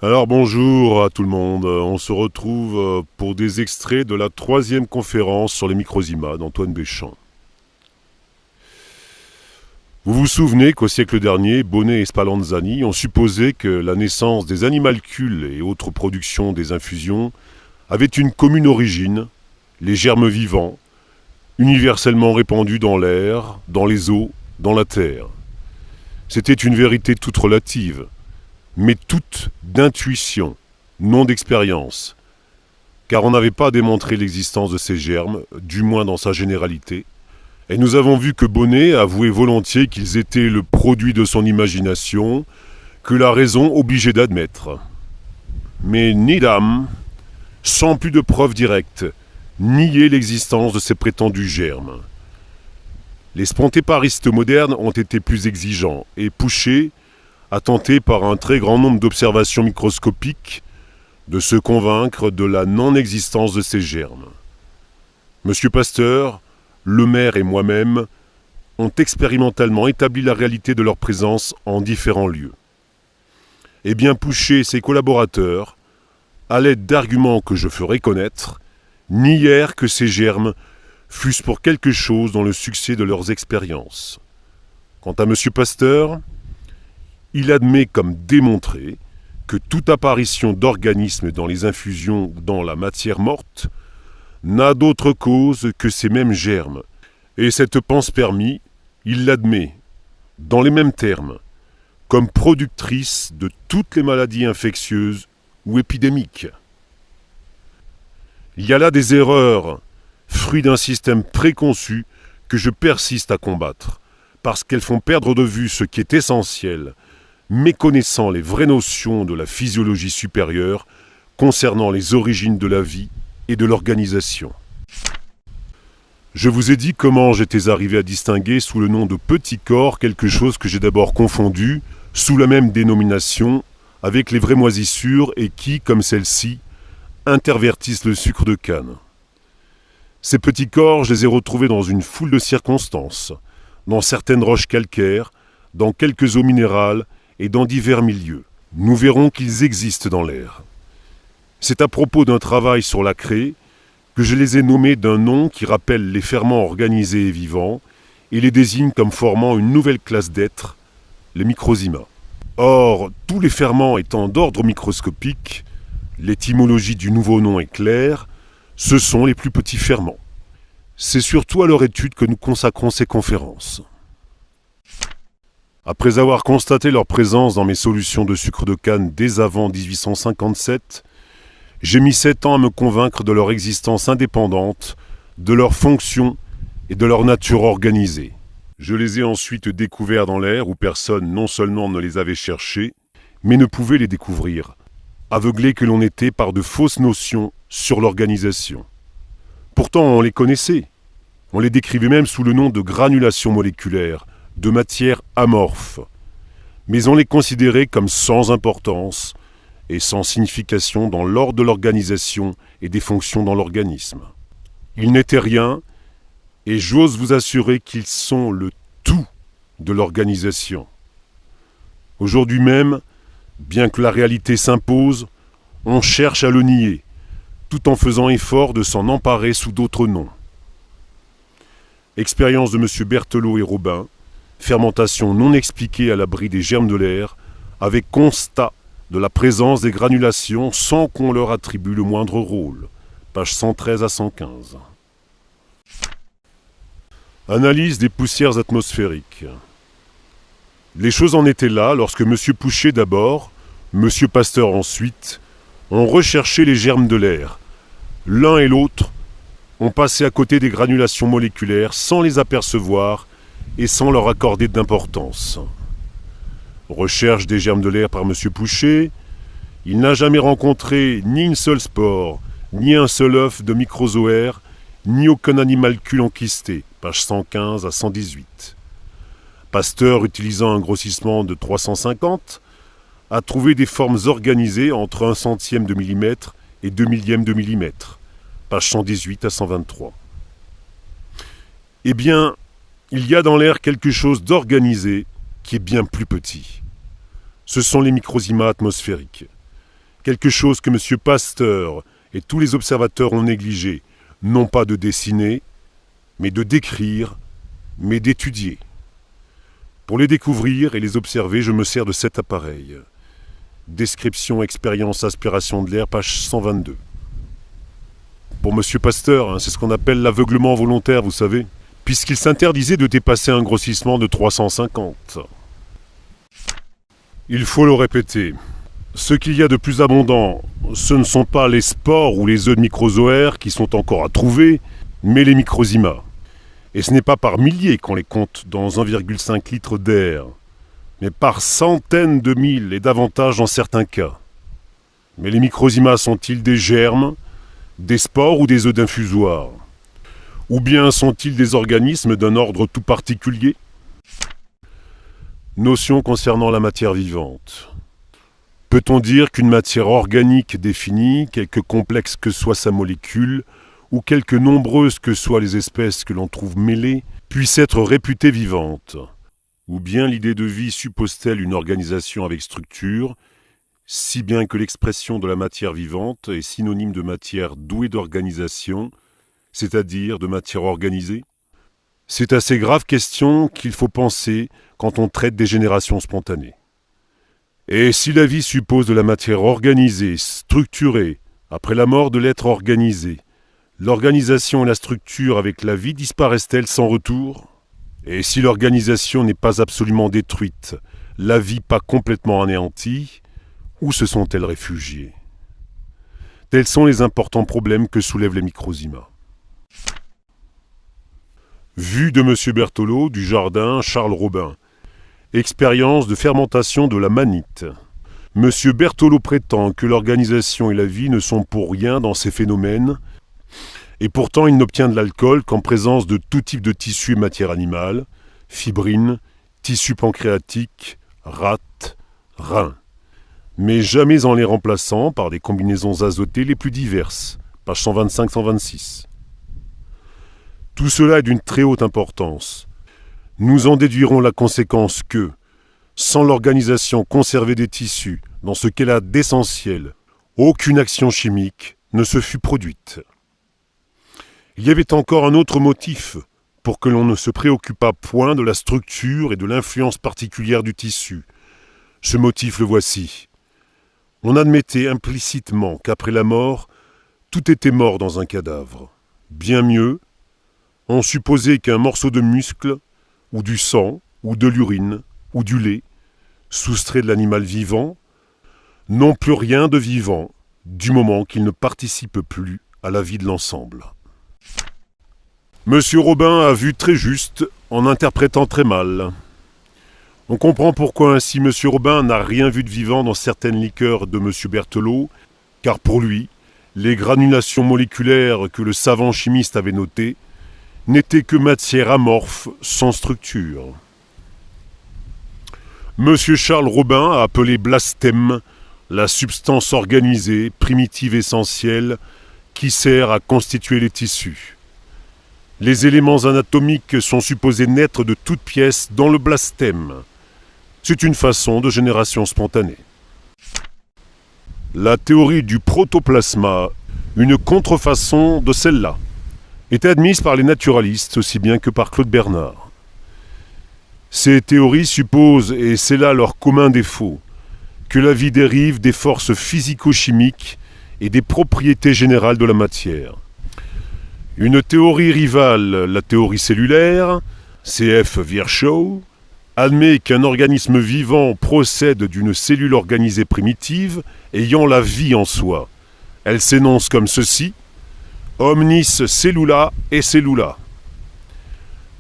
Alors bonjour à tout le monde, on se retrouve pour des extraits de la 3e conférence sur les microzymas d'Antoine Béchamp. Vous vous souvenez qu'au siècle dernier, Bonnet et Spallanzani ont supposé que la naissance des animalcules et autres productions des infusions avait une commune origine, les germes vivants, universellement répandus dans l'air, dans les eaux, dans la terre. C'était une vérité toute relative, mais toute d'intuition, non d'expérience, car on n'avait pas démontré l'existence de ces germes, du moins dans sa généralité, et nous avons vu que Bonnet avouait volontiers qu'ils étaient le produit de son imagination, que la raison obligeait d'admettre. Mais Needham, sans plus de preuves directes, niait l'existence de ces prétendus germes. Les spontéparistes modernes ont été plus exigeants, et Pouchet a tenté par un très grand nombre d'observations microscopiques de se convaincre de la non-existence de ces germes. Monsieur Pasteur, Lemaire et moi-même ont expérimentalement établi la réalité de leur présence en différents lieux. Eh bien, Pouchet et ses collaborateurs, à l'aide d'arguments que je ferai connaître, nièrent que ces germes fussent pour quelque chose dans le succès de leurs expériences. Quant à Monsieur Pasteur, il admet comme démontré que toute apparition d'organismes dans les infusions ou dans la matière morte n'a d'autre cause que ces mêmes germes. Et cette panspermie, il l'admet, dans les mêmes termes, comme productrice de toutes les maladies infectieuses ou épidémiques. Il y a là des erreurs, fruits d'un système préconçu que je persiste à combattre, parce qu'elles font perdre de vue ce qui est essentiel, méconnaissant les vraies notions de la physiologie supérieure concernant les origines de la vie et de l'organisation. Je vous ai dit comment j'étais arrivé à distinguer sous le nom de petit corps quelque chose que j'ai d'abord confondu, sous la même dénomination, avec les vraies moisissures et qui, comme celle-ci, intervertissent le sucre de canne. Ces petits corps, je les ai retrouvés dans une foule de circonstances, dans certaines roches calcaires, dans quelques eaux minérales et dans divers milieux. Nous verrons qu'ils existent dans l'air. C'est à propos d'un travail sur la craie que je les ai nommés d'un nom qui rappelle les ferments organisés et vivants et les désigne comme formant une nouvelle classe d'êtres, les microzymas. Or, tous les ferments étant d'ordre microscopique, l'étymologie du nouveau nom est claire, ce sont les plus petits ferments. C'est surtout à leur étude que nous consacrons ces conférences. Après avoir constaté leur présence dans mes solutions de sucre de canne dès avant 1857, j'ai mis 7 ans à me convaincre de leur existence indépendante, de leur fonction et de leur nature organisée. Je les ai ensuite découverts dans l'air où personne non seulement ne les avait cherchés, mais ne pouvait les découvrir, aveuglés que l'on était par de fausses notions sur l'organisation. Pourtant on les connaissait, on les décrivait même sous le nom de granulation moléculaire, de matière amorphe, mais on les considérait comme sans importance et sans signification dans l'ordre de l'organisation et des fonctions dans l'organisme. Ils n'étaient rien, et j'ose vous assurer qu'ils sont le tout de l'organisation. Aujourd'hui même, bien que la réalité s'impose, on cherche à le nier, tout en faisant effort de s'en emparer sous d'autres noms. Expérience de M. Berthelot et Robin, fermentation non expliquée à l'abri des germes de l'air, avec constat de la présence des granulations sans qu'on leur attribue le moindre rôle. Pages 113 à 115. Analyse des poussières atmosphériques. Les choses en étaient là lorsque M. Pouchet d'abord, M. Pasteur ensuite, ont recherché les germes de l'air. L'un et l'autre ont passé à côté des granulations moléculaires sans les apercevoir et sans leur accorder d'importance. Recherche des germes de l'air par M. Pouchet, il n'a jamais rencontré ni une seule spore, ni un seul œuf de microzoaire, ni aucun animalcule enquisté, pages 115 à 118. Pasteur, utilisant un grossissement de 350, a trouvé des formes organisées entre 1/100 de millimètre et 2/1000 de millimètre, pages 118 à 123. Eh bien, il y a dans l'air quelque chose d'organisé qui est bien plus petit. Ce sont les microzymas atmosphériques. quelque chose que M. Pasteur et tous les observateurs ont négligé, non pas de dessiner, mais de décrire, mais d'étudier. Pour les découvrir et les observer, je me sers de cet appareil. Description, expérience, aspiration de l'air, page 122. Pour M. Pasteur, c'est ce qu'on appelle l'aveuglement volontaire, vous savez, puisqu'il s'interdisait de dépasser un grossissement de 350. Il faut le répéter, ce qu'il y a de plus abondant, ce ne sont pas les spores ou les œufs de microzoaires qui sont encore à trouver, mais les microzymas. Et ce n'est pas par milliers qu'on les compte dans 1,5 litre d'air, mais par centaines de mille et davantage dans certains cas. Mais les microzymas sont-ils des germes, des spores ou des œufs d'infusoire? Ou bien sont-ils des organismes d'un ordre tout particulier? Notion concernant la matière vivante. Peut-on dire qu'une matière organique définie, quelque complexe que soit sa molécule, ou quelque nombreuses que soient les espèces que l'on trouve mêlées, puisse être réputée vivante? Ou bien l'idée de vie suppose-t-elle une organisation avec structure, si bien que l'expression de la matière vivante est synonyme de matière douée d'organisation, c'est-à-dire de matière organisée? C'est à ces graves questions qu'il faut penser quand on traite des générations spontanées. Et si la vie suppose de la matière organisée, structurée, après la mort de l'être organisé, l'organisation et la structure avec la vie disparaissent-elles sans retour? Et si l'organisation n'est pas absolument détruite, la vie pas complètement anéantie, où se sont-elles réfugiées? Tels sont les importants problèmes que soulèvent les microzymas. Vue de M. Berthelot, du jardin Charles Robin. Expérience de fermentation de la manite. M. Berthelot prétend que l'organisation et la vie ne sont pour rien dans ces phénomènes, et pourtant il n'obtient de l'alcool qu'en présence de tout type de tissu et matière animale, fibrine, tissu pancréatique, rate, rein, mais jamais en les remplaçant par des combinaisons azotées les plus diverses, page 125-126. Tout cela est d'une très haute importance. Nous en déduirons la conséquence que, sans l'organisation conservée des tissus, dans ce qu'elle a d'essentiel, aucune action chimique ne se fût produite. Il y avait encore un autre motif pour que l'on ne se préoccupât point de la structure et de l'influence particulière du tissu. Ce motif le voici. On admettait implicitement qu'après la mort, tout était mort dans un cadavre. Bien mieux, on supposait qu'un morceau de muscle, ou du sang, ou de l'urine, ou du lait, soustrait de l'animal vivant, n'ont plus rien de vivant, du moment qu'il ne participe plus à la vie de l'ensemble. Monsieur Robin a vu très juste, en interprétant très mal. On comprend pourquoi ainsi Monsieur Robin n'a rien vu de vivant dans certaines liqueurs de Monsieur Berthelot, car pour lui, les granulations moléculaires que le savant chimiste avait notées n'étaient que matière amorphe sans structure. Monsieur Charles Robin a appelé blastème la substance organisée, primitive essentielle, qui sert à constituer les tissus. Les éléments anatomiques sont supposés naître de toutes pièces dans le blastème. C'est une façon de génération spontanée. La théorie du protoplasma, une contrefaçon de celle-là, est admise par les naturalistes aussi bien que par Claude Bernard. Ces théories supposent, et c'est là leur commun défaut, que la vie dérive des forces physico-chimiques et des propriétés générales de la matière. Une théorie rivale, la théorie cellulaire, C.F. Virchow, admet qu'un organisme vivant procède d'une cellule organisée primitive ayant la vie en soi. Elle s'énonce comme ceci: omnis cellula et cellula.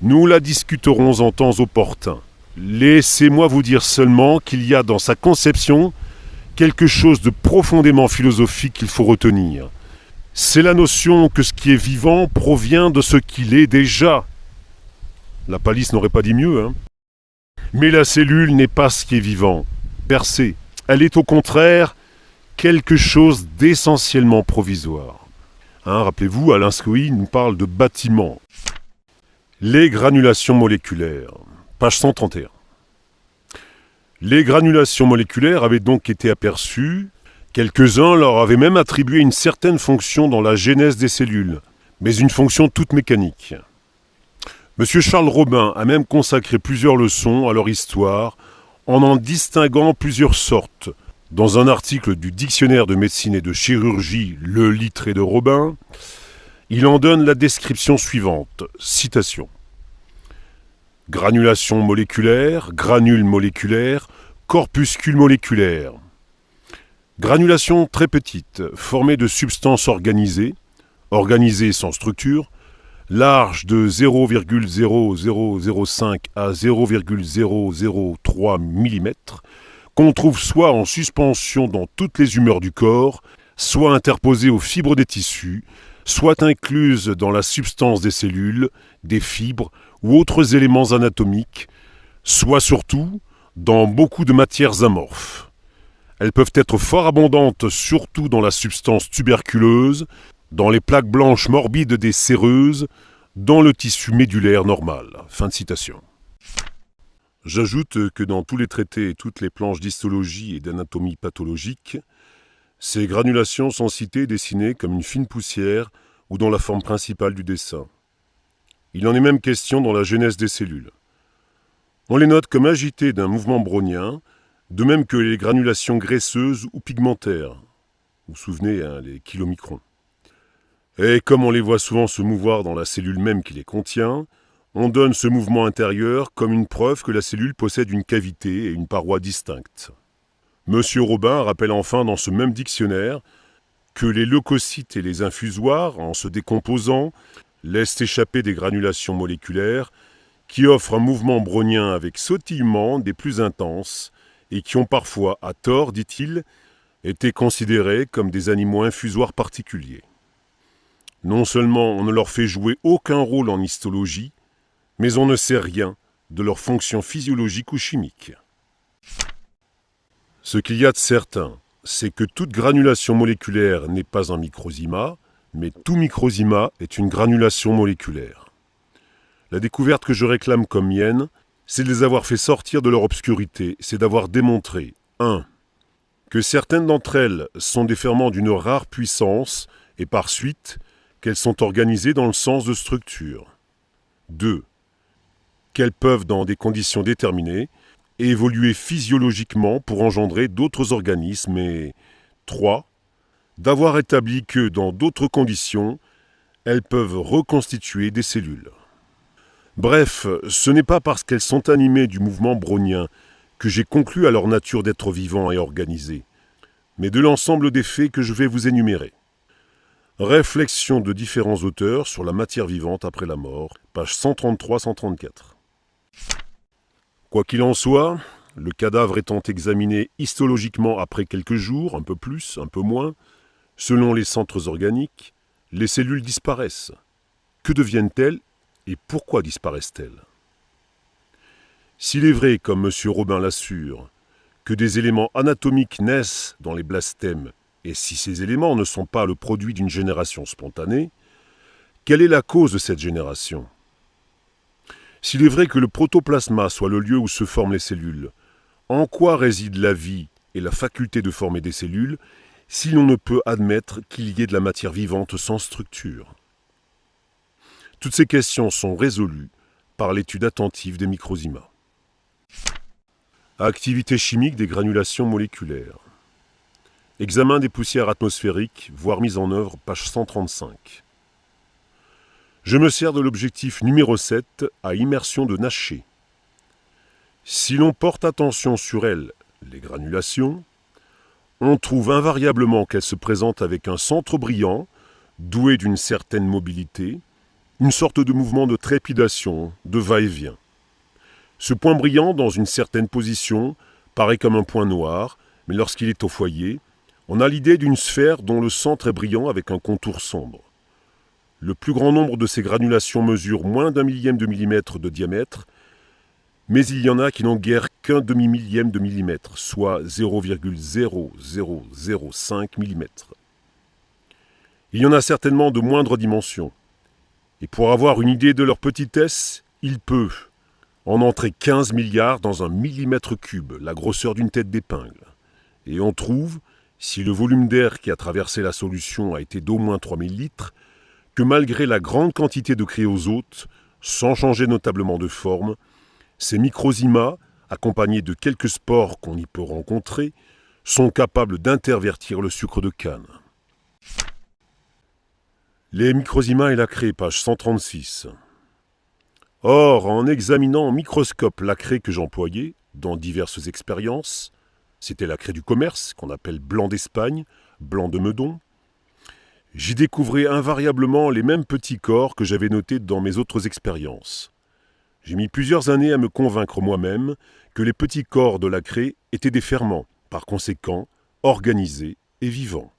Nous la discuterons en temps opportun. Laissez-moi vous dire seulement qu'il y a dans sa conception quelque chose de profondément philosophique qu'il faut retenir. C'est la notion que ce qui est vivant provient de ce qu'il est déjà. La Palisse n'aurait pas dit mieux, hein. Mais la cellule n'est pas ce qui est vivant, per se. Elle est au contraire quelque chose d'essentiellement provisoire. Rappelez-vous, Alain Scoy nous parle de bâtiment. Les granulations moléculaires, page 131. Les granulations moléculaires avaient donc été aperçues, Quelques-uns leur avaient même attribué une certaine fonction dans la genèse des cellules, mais une fonction toute mécanique. Monsieur Charles Robin a même consacré plusieurs leçons à leur histoire en distinguant plusieurs sortes. Dans un article du Dictionnaire de médecine et de chirurgie, le Littré de Robin, il en donne la description suivante, citation. Granulation moléculaire, granule moléculaire, corpuscule moléculaire. Granulation très petite, formée de substances organisées sans structure, large de 0,0005 à 0,003 mm, qu'on trouve soit en suspension dans toutes les humeurs du corps, soit interposée aux fibres des tissus, soit incluse dans la substance des cellules, des fibres ou autres éléments anatomiques, soit surtout dans beaucoup de matières amorphes. Elles peuvent être fort abondantes surtout dans la substance tuberculeuse, dans les plaques blanches morbides des séreuses, dans le tissu médulaire normal. Fin de citation. J'ajoute que dans tous les traités et toutes les planches d'histologie et d'anatomie pathologique, ces granulations sont citées et dessinées comme une fine poussière ou dans la forme principale du dessin. Il en est même question dans la genèse des cellules. On les note comme agitées d'un mouvement brownien, de même que les granulations graisseuses ou pigmentaires. Vous vous souvenez, les kilomicrons. Et comme on les voit souvent se mouvoir dans la cellule même qui les contient, on donne ce mouvement intérieur comme une preuve que la cellule possède une cavité et une paroi distinctes. Monsieur Robin rappelle enfin dans ce même dictionnaire que les leucocytes et les infusoires, en se décomposant, laissent échapper des granulations moléculaires qui offrent un mouvement brownien avec sautillement des plus intenses et qui ont parfois, à tort, dit-il, été considérés comme des animaux infusoires particuliers. Non seulement on ne leur fait jouer aucun rôle en histologie, mais on ne sait rien de leur fonction physiologique ou chimique. Ce qu'il y a de certain, c'est que toute granulation moléculaire n'est pas un microzyma, mais tout microzyma est une granulation moléculaire. La découverte que je réclame comme mienne, c'est de les avoir fait sortir de leur obscurité, c'est d'avoir démontré 1. Que certaines d'entre elles sont des ferments d'une rare puissance et par suite qu'elles sont organisées dans le sens de structure. 2. Qu'elles peuvent, dans des conditions déterminées, évoluer physiologiquement pour engendrer d'autres organismes et 3. D'avoir établi que, dans d'autres conditions, elles peuvent reconstituer des cellules. Bref, ce n'est pas parce qu'elles sont animées du mouvement brownien que j'ai conclu à leur nature d'être vivants et organisés, mais de l'ensemble des faits que je vais vous énumérer. Réflexion de différents auteurs sur la matière vivante après la mort, pages 133-134. Quoi qu'il en soit, le cadavre étant examiné histologiquement après quelques jours, un peu plus, un peu moins, selon les centres organiques, les cellules disparaissent. Que deviennent-elles et pourquoi disparaissent-elles? S'il est vrai, comme M. Robin l'assure, que des éléments anatomiques naissent dans les blastèmes, et si ces éléments ne sont pas le produit d'une génération spontanée, quelle est la cause de cette génération? S'il est vrai que le protoplasma soit le lieu où se forment les cellules, en quoi réside la vie et la faculté de former des cellules si l'on ne peut admettre qu'il y ait de la matière vivante sans structure? Toutes ces questions sont résolues par l'étude attentive des microzymas. Activité chimique des granulations moléculaires. Examen des poussières atmosphériques, voire mise en œuvre, page 135. Je me sers de l'objectif numéro 7 à immersion de Naché. Si l'on porte attention sur elles, les granulations, on trouve invariablement qu'elles se présentent avec un centre brillant, doué d'une certaine mobilité, une sorte de mouvement de trépidation, de va-et-vient. Ce point brillant, dans une certaine position, paraît comme un point noir, mais lorsqu'il est au foyer, on a l'idée d'une sphère dont le centre est brillant avec un contour sombre. Le plus grand nombre de ces granulations mesure moins d'un millième de millimètre de diamètre, mais il y en a qui n'ont guère qu'un demi-millième de millimètre, soit 0,0005 mm. Il y en a certainement de moindres dimensions. Et pour avoir une idée de leur petitesse, il peut en entrer 15 milliards dans un millimètre cube, la grosseur d'une tête d'épingle. Et on trouve si le volume d'air qui a traversé la solution a été d'au moins 3000 litres, que malgré la grande quantité de créosote, sans changer notablement de forme, ces microzymas, accompagnés de quelques spores qu'on y peut rencontrer, sont capables d'intervertir le sucre de canne. Les microzymas et la craie, page 136. Or, en examinant en microscope la craie que j'employais, dans diverses expériences, c'était la craie du commerce, qu'on appelle blanc d'Espagne, blanc de Meudon, j'y découvrais invariablement les mêmes petits corps que j'avais notés dans mes autres expériences. J'ai mis plusieurs années à me convaincre moi-même que les petits corps de la craie étaient des ferments, par conséquent organisés et vivants.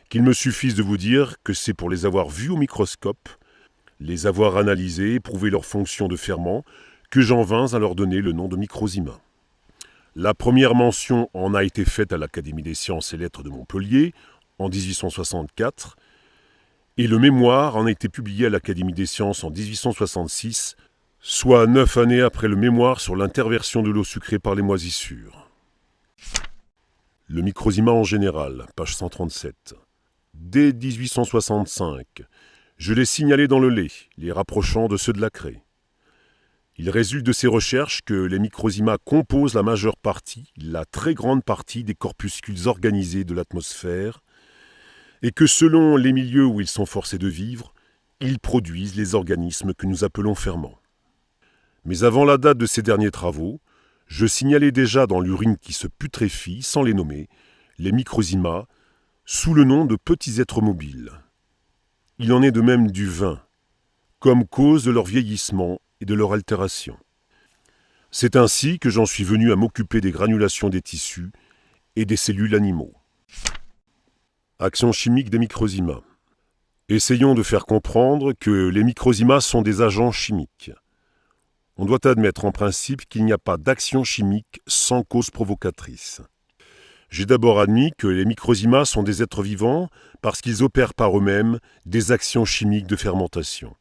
Qu'il me suffise de vous dire que c'est pour les avoir vus au microscope, les avoir analysés et prouver leur fonction de ferment, que j'en vins à leur donner le nom de microzymas. La première mention en a été faite à l'Académie des sciences et lettres de Montpellier, en 1864, et le mémoire en a été publié à l'Académie des sciences en 1866, soit 9 années après le mémoire sur l'interversion de l'eau sucrée par les moisissures. Le microzyma en général, page 137. Dès 1865, je l'ai signalé dans le lait, les rapprochant de ceux de la craie. Il résulte de ces recherches que les microzymas composent la majeure partie, la très grande partie des corpuscules organisés de l'atmosphère, et que selon les milieux où ils sont forcés de vivre, ils produisent les organismes que nous appelons ferments. Mais avant la date de ces derniers travaux, je signalais déjà dans l'urine qui se putréfie, sans les nommer, les microzymas, sous le nom de petits êtres mobiles. Il en est de même du vin, comme cause de leur vieillissement et de leur altération. C'est ainsi que j'en suis venu à m'occuper des granulations des tissus et des cellules animaux. Action chimique des microzymas. Essayons de faire comprendre que les microzymas sont des agents chimiques. On doit admettre en principe qu'il n'y a pas d'action chimique sans cause provocatrice. J'ai d'abord admis que les microzymas sont des êtres vivants parce qu'ils opèrent par eux-mêmes des actions chimiques de fermentation.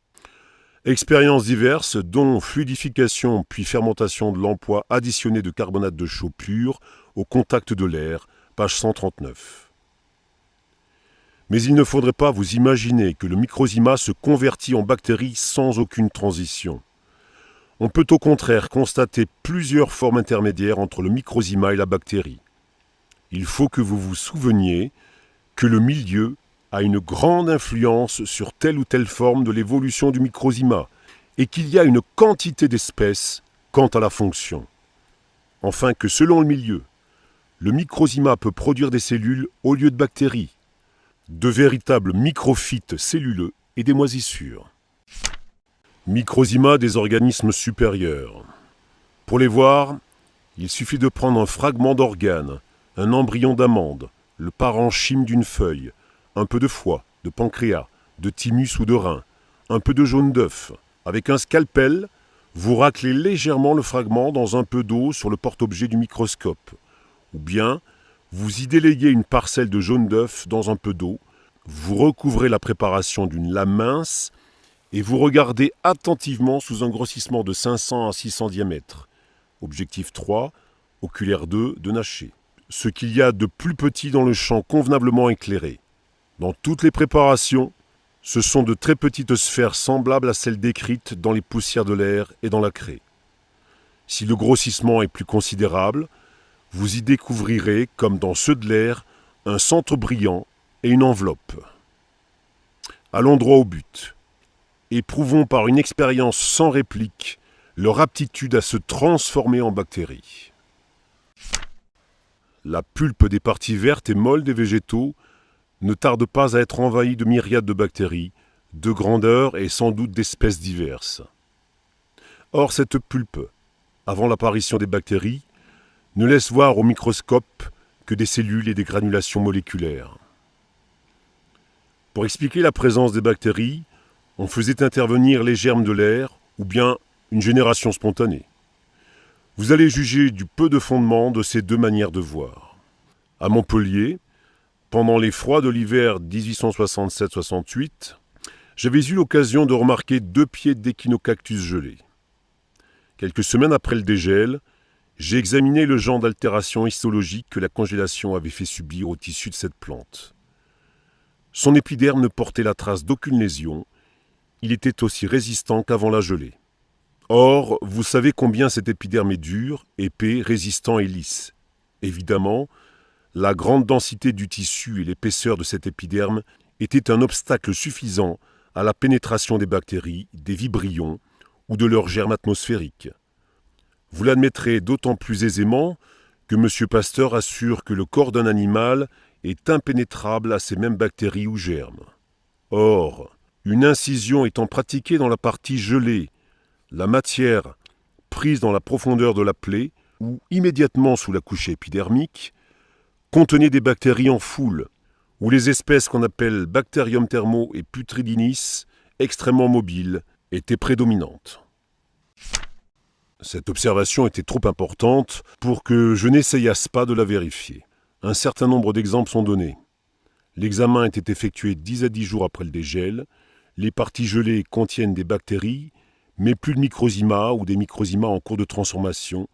Expériences diverses, dont fluidification puis fermentation de l'emploi additionné de carbonate de chaux pur au contact de l'air, page 139. Mais il ne faudrait pas vous imaginer que le microzyma se convertit en bactérie sans aucune transition. On peut au contraire constater plusieurs formes intermédiaires entre le microzyma et la bactérie. Il faut que vous vous souveniez que le milieu a une grande influence sur telle ou telle forme de l'évolution du microzyma et qu'il y a une quantité d'espèces quant à la fonction. Enfin que selon le milieu, le microzyma peut produire des cellules au lieu de bactéries, de véritables microphytes celluleux et des moisissures. Microzyma des organismes supérieurs. Pour les voir, il suffit de prendre un fragment d'organe, un embryon d'amande, le parenchyme d'une feuille, un peu de foie, de pancréas, de thymus ou de rein, un peu de jaune d'œuf. Avec un scalpel, vous raclez légèrement le fragment dans un peu d'eau sur le porte-objet du microscope. Ou bien, vous y déléguez une parcelle de jaune d'œuf dans un peu d'eau, vous recouvrez la préparation d'une lame mince et vous regardez attentivement sous un grossissement de 500 à 600 diamètres. Objectif 3, oculaire 2 de Nacher. Ce qu'il y a de plus petit dans le champ convenablement éclairé. Dans toutes les préparations, ce sont de très petites sphères semblables à celles décrites dans les poussières de l'air et dans la craie. Si le grossissement est plus considérable, vous y découvrirez, comme dans ceux de l'air, un centre brillant et une enveloppe. Allons droit au but. Éprouvons par une expérience sans réplique leur aptitude à se transformer en bactéries. La pulpe des parties vertes et molles des végétaux ne tarde pas à être envahie de myriades de bactéries, de grandeur et sans doute d'espèces diverses. Or, cette pulpe, avant l'apparition des bactéries, ne laisse voir au microscope que des cellules et des granulations moléculaires. Pour expliquer la présence des bactéries, on faisait intervenir les germes de l'air ou bien une génération spontanée. Vous allez juger du peu de fondement de ces deux manières de voir. À Montpellier, pendant les froids de l'hiver 1867-68, j'avais eu l'occasion de remarquer 2 pieds d'échinocactus gelés. Quelques semaines après le dégel, J'ai examiné le genre d'altération histologique que la congélation avait fait subir au tissu de cette plante. Son épiderme ne portait la trace d'aucune lésion. Il était aussi résistant qu'avant la gelée. Or, vous savez combien cet épiderme est dur, épais, résistant et lisse. Évidemment, la grande densité du tissu et l'épaisseur de cet épiderme étaient un obstacle suffisant à la pénétration des bactéries, des vibrions ou de leurs germes atmosphériques. Vous l'admettrez d'autant plus aisément que M. Pasteur assure que le corps d'un animal est impénétrable à ces mêmes bactéries ou germes. Or, une incision étant pratiquée dans la partie gelée, la matière prise dans la profondeur de la plaie ou immédiatement sous la couche épidermique contenait des bactéries en foule, ou les espèces qu'on appelle Bacterium thermo et Putridinis, extrêmement mobiles, étaient prédominantes. Cette observation était trop importante pour que je n'essayasse pas de la vérifier. Un certain nombre d'exemples sont donnés. L'examen était effectué 10 à 10 jours après le dégel. Les parties gelées contiennent des bactéries, mais plus de microzyma ou des microzyma en cours de transformation.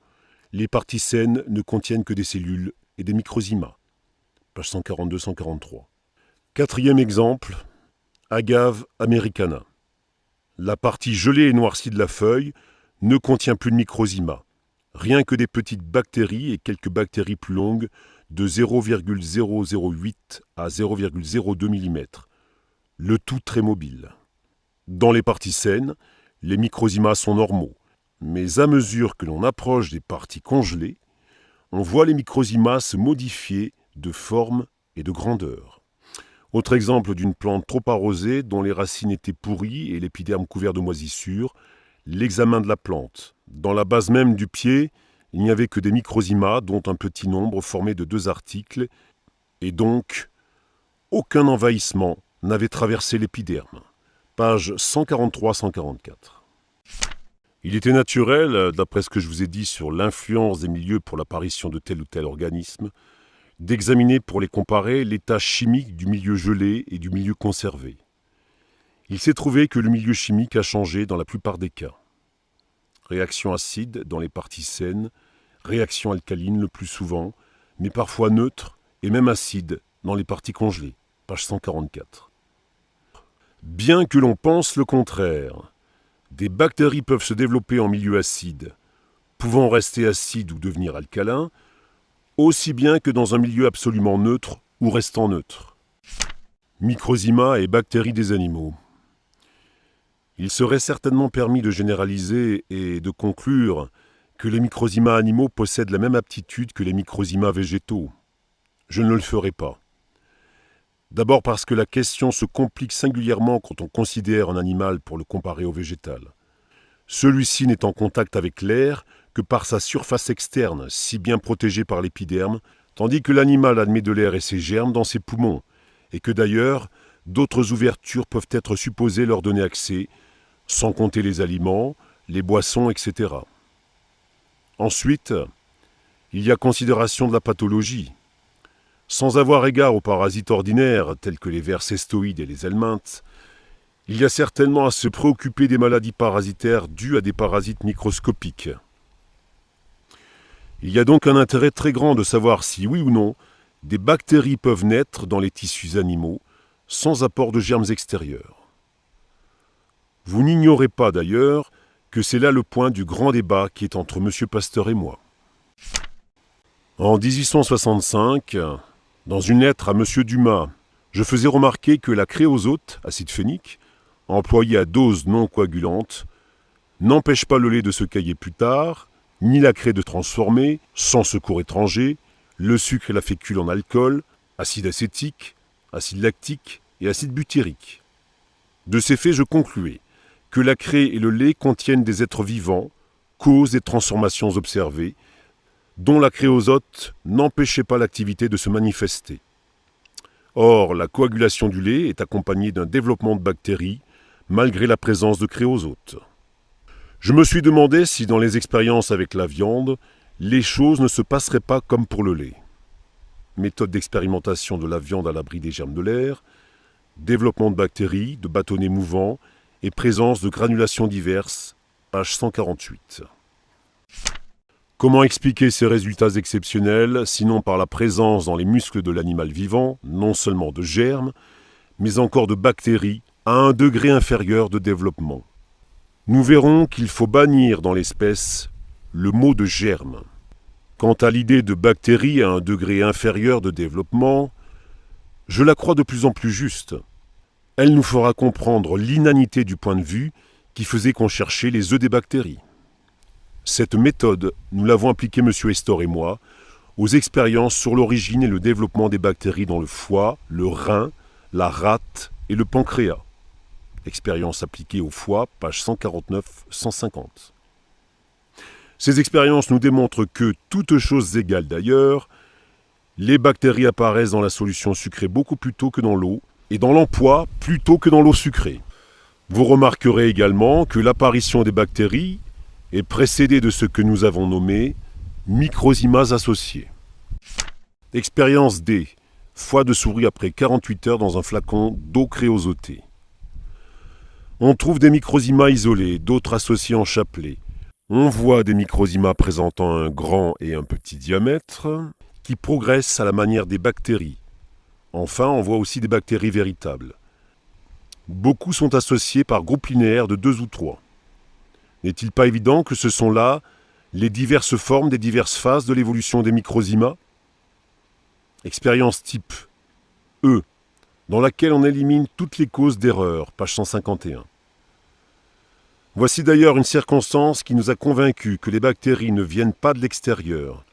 Les parties saines ne contiennent que des cellules et des microzyma. Page 142-143. Quatrième exemple, Agave americana. La partie gelée et noircie de la feuille ne contient plus de microzyma, rien que des petites bactéries et quelques bactéries plus longues de 0,008 à 0,02 mm, le tout très mobile. Dans les parties saines, les microzymas sont normaux, mais à mesure que l'on approche des parties congelées, on voit les microzymas se modifier de forme et de grandeur. Autre exemple d'une plante trop arrosée dont les racines étaient pourries et l'épiderme couvert de moisissures, l'examen de la plante. Dans la base même du pied, il n'y avait que des microzymas dont un petit nombre formé de 2 articles et donc aucun envahissement n'avait traversé l'épiderme. Page 143-144. Il était naturel, d'après ce que je vous ai dit sur l'influence des milieux pour l'apparition de tel ou tel organisme, d'examiner pour les comparer l'état chimique du milieu gelé et du milieu conservé. Il s'est trouvé que le milieu chimique a changé dans la plupart des cas. Réaction acide dans les parties saines, réaction alcaline le plus souvent, mais parfois neutre et même acide dans les parties congelées. Page 144. Bien que l'on pense le contraire, des bactéries peuvent se développer en milieu acide, pouvant rester acides ou devenir alcalins, aussi bien que dans un milieu absolument neutre ou restant neutre. Microzyma et bactéries des animaux. Il serait certainement permis de généraliser et de conclure que les microzymas animaux possèdent la même aptitude que les microzymas végétaux. Je ne le ferai pas. D'abord parce que la question se complique singulièrement quand on considère un animal pour le comparer au végétal. Celui-ci n'est en contact avec l'air que par sa surface externe, si bien protégée par l'épiderme, tandis que l'animal admet de l'air et ses germes dans ses poumons, et que d'ailleurs, d'autres ouvertures peuvent être supposées leur donner accès, sans compter les aliments, les boissons, etc. Ensuite, il y a considération de la pathologie. Sans avoir égard aux parasites ordinaires, tels que les vers cestoïdes et les helminthes, il y a certainement à se préoccuper des maladies parasitaires dues à des parasites microscopiques. Il y a donc un intérêt très grand de savoir si, oui ou non, des bactéries peuvent naître dans les tissus animaux sans apport de germes extérieurs. Vous n'ignorez pas d'ailleurs que c'est là le point du grand débat qui est entre M. Pasteur et moi. En 1865, dans une lettre à M. Dumas, je faisais remarquer que la créosote, acide phénique, employée à dose non coagulante, n'empêche pas le lait de se cailler plus tard, ni la craie de transformer, sans secours étranger, le sucre et la fécule en alcool, acide acétique, acide lactique et acide butyrique. De ces faits, je concluais que la craie et le lait contiennent des êtres vivants, cause des transformations observées, dont la créosote n'empêchait pas l'activité de se manifester. Or, la coagulation du lait est accompagnée d'un développement de bactéries, malgré la présence de créosote. Je me suis demandé si dans les expériences avec la viande, les choses ne se passeraient pas comme pour le lait. Méthode d'expérimentation de la viande à l'abri des germes de l'air, développement de bactéries, de bâtonnets mouvants et présence de granulations diverses, page 148. Comment expliquer ces résultats exceptionnels, sinon par la présence dans les muscles de l'animal vivant, non seulement de germes, mais encore de bactéries à un degré inférieur de développement? Nous verrons qu'il faut bannir dans l'espèce le mot de germe. Quant à l'idée de bactéries à un degré inférieur de développement, je la crois de plus en plus juste. Elle nous fera comprendre l'inanité du point de vue qui faisait qu'on cherchait les œufs des bactéries. Cette méthode, nous l'avons appliquée M. Estor et moi, aux expériences sur l'origine et le développement des bactéries dans le foie, le rein, la rate et le pancréas. Expérience appliquée au foie, page 149-150. Ces expériences nous démontrent que, toutes choses égales d'ailleurs, les bactéries apparaissent dans la solution sucrée beaucoup plus tôt que dans l'eau, et dans l'emploi plus tôt que dans l'eau sucrée. Vous remarquerez également que l'apparition des bactéries est précédée de ce que nous avons nommé microzymas associés. Expérience D. Foie de souris après 48 heures dans un flacon d'eau créosotée. On trouve des microzymas isolés, d'autres associés en chapelet. On voit des microzymas présentant un grand et un petit diamètre, qui progressent à la manière des bactéries. Enfin, on voit aussi des bactéries véritables. Beaucoup sont associés par groupe linéaire de 2 ou 3. N'est-il pas évident que ce sont là les diverses formes des diverses phases de l'évolution des microzymas? Expérience type E, dans laquelle on élimine toutes les causes d'erreur, page 151. Voici d'ailleurs une circonstance qui nous a convaincus que les bactéries ne viennent pas de l'extérieur.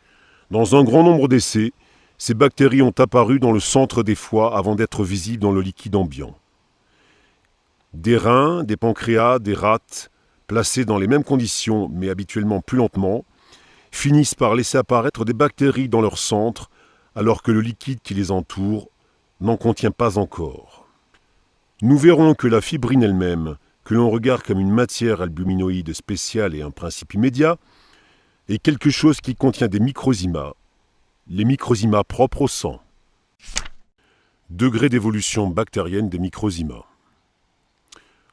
Dans un grand nombre d'essais, ces bactéries ont apparu dans le centre des foies avant d'être visibles dans le liquide ambiant. Des reins, des pancréas, des rates, placés dans les mêmes conditions mais habituellement plus lentement, finissent par laisser apparaître des bactéries dans leur centre alors que le liquide qui les entoure n'en contient pas encore. Nous verrons que la fibrine elle-même, que l'on regarde comme une matière albuminoïde spéciale et un principe immédiat, est quelque chose qui contient des microzymas, les microzymas propres au sang. Degré d'évolution bactérienne des microzymas.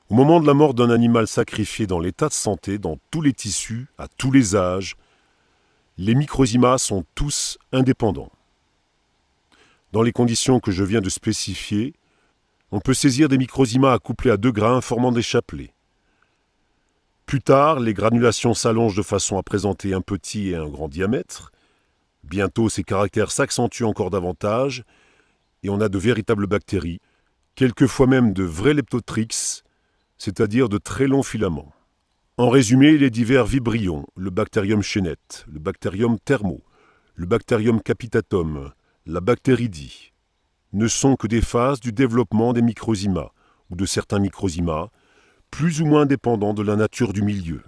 Au moment de la mort d'un animal sacrifié dans l'état de santé, dans tous les tissus, à tous les âges, les microzymas sont tous indépendants. Dans les conditions que je viens de spécifier, on peut saisir des microzymas accouplés à 2 grains formant des chapelets. Plus tard, les granulations s'allongent de façon à présenter un petit et un grand diamètre. Bientôt, ces caractères s'accentuent encore davantage et on a de véritables bactéries, quelquefois même de vrais leptotrix, c'est-à-dire de très longs filaments. En résumé, les divers vibrions, le bactérium chaînette, le bactérium thermo, le bactérium capitatum, la bactéridie, ne sont que des phases du développement des microzymas, ou de certains microzymas, plus ou moins dépendants de la nature du milieu.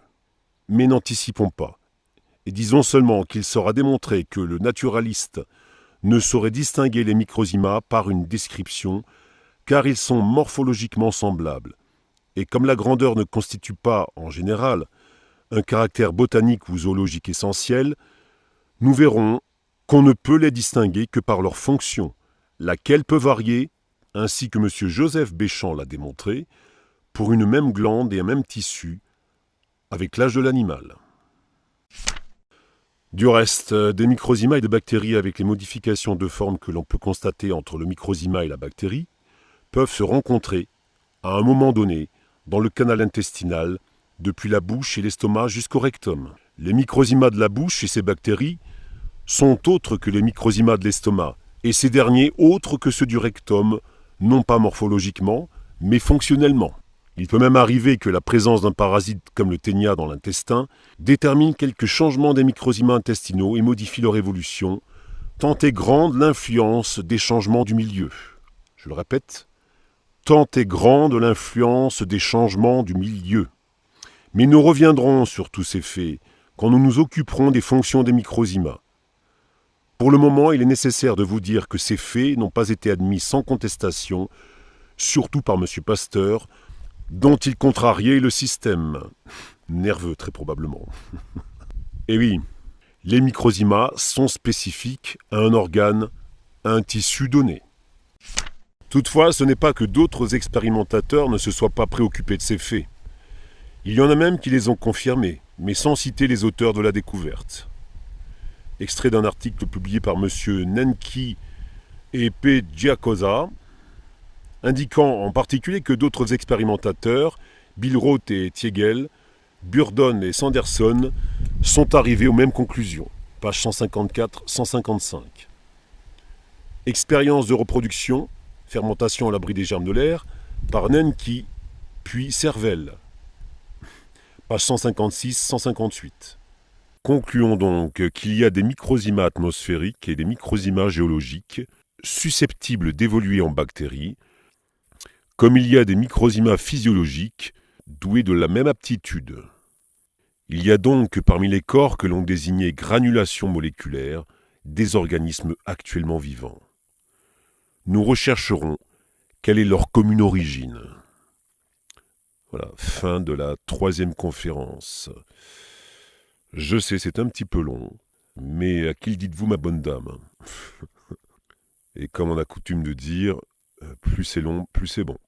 Mais n'anticipons pas, et disons seulement qu'il sera démontré que le naturaliste ne saurait distinguer les microzymas par une description, car ils sont morphologiquement semblables. Et comme la grandeur ne constitue pas, en général, un caractère botanique ou zoologique essentiel, nous verrons qu'on ne peut les distinguer que par leur fonction, laquelle peut varier, ainsi que M. Joseph Béchamp l'a démontré, pour une même glande et un même tissu, avec l'âge de l'animal. Du reste, des microzymas et de bactéries avec les modifications de forme que l'on peut constater entre le microzyma et la bactérie peuvent se rencontrer, à un moment donné, dans le canal intestinal, depuis la bouche et l'estomac jusqu'au rectum. Les microzymas de la bouche et ces bactéries sont autres que les microzymas de l'estomac, et ces derniers autres que ceux du rectum, non pas morphologiquement, mais fonctionnellement. Il peut même arriver que la présence d'un parasite comme le ténia dans l'intestin détermine quelques changements des microzymas intestinaux et modifie leur évolution, tant est grande l'influence des changements du milieu. Je le répète, tant est grande l'influence des changements du milieu. Mais nous reviendrons sur tous ces faits quand nous nous occuperons des fonctions des microzymas. Pour le moment, il est nécessaire de vous dire que ces faits n'ont pas été admis sans contestation, surtout par M. Pasteur, dont il contrariait le système. Nerveux, très probablement. Et oui, les microzymas sont spécifiques à un organe, à un tissu donné. Toutefois, ce n'est pas que d'autres expérimentateurs ne se soient pas préoccupés de ces faits. Il y en a même qui les ont confirmés, mais sans citer les auteurs de la découverte. extrait d'un article publié par M. Nenki et P. Giacosa, indiquant en particulier que d'autres expérimentateurs, Bill Roth et Tiegel, Burdon et Sanderson, sont arrivés aux mêmes conclusions. Page 154-155. Expérience de reproduction, fermentation à l'abri des germes de l'air, par Nenki, puis Cervelle. Page 156-158. Concluons donc qu'il y a des microzymas atmosphériques et des microzymas géologiques susceptibles d'évoluer en bactéries, comme il y a des microzymas physiologiques doués de la même aptitude. Il y a donc parmi les corps que l'on désignait granulation moléculaire des organismes actuellement vivants. Nous rechercherons quelle est leur commune origine. Voilà, fin de la 3e conférence. Je sais, c'est un petit peu long, mais à qui le dites-vous, ma bonne dame? Et comme on a coutume de dire, plus c'est long, plus c'est bon.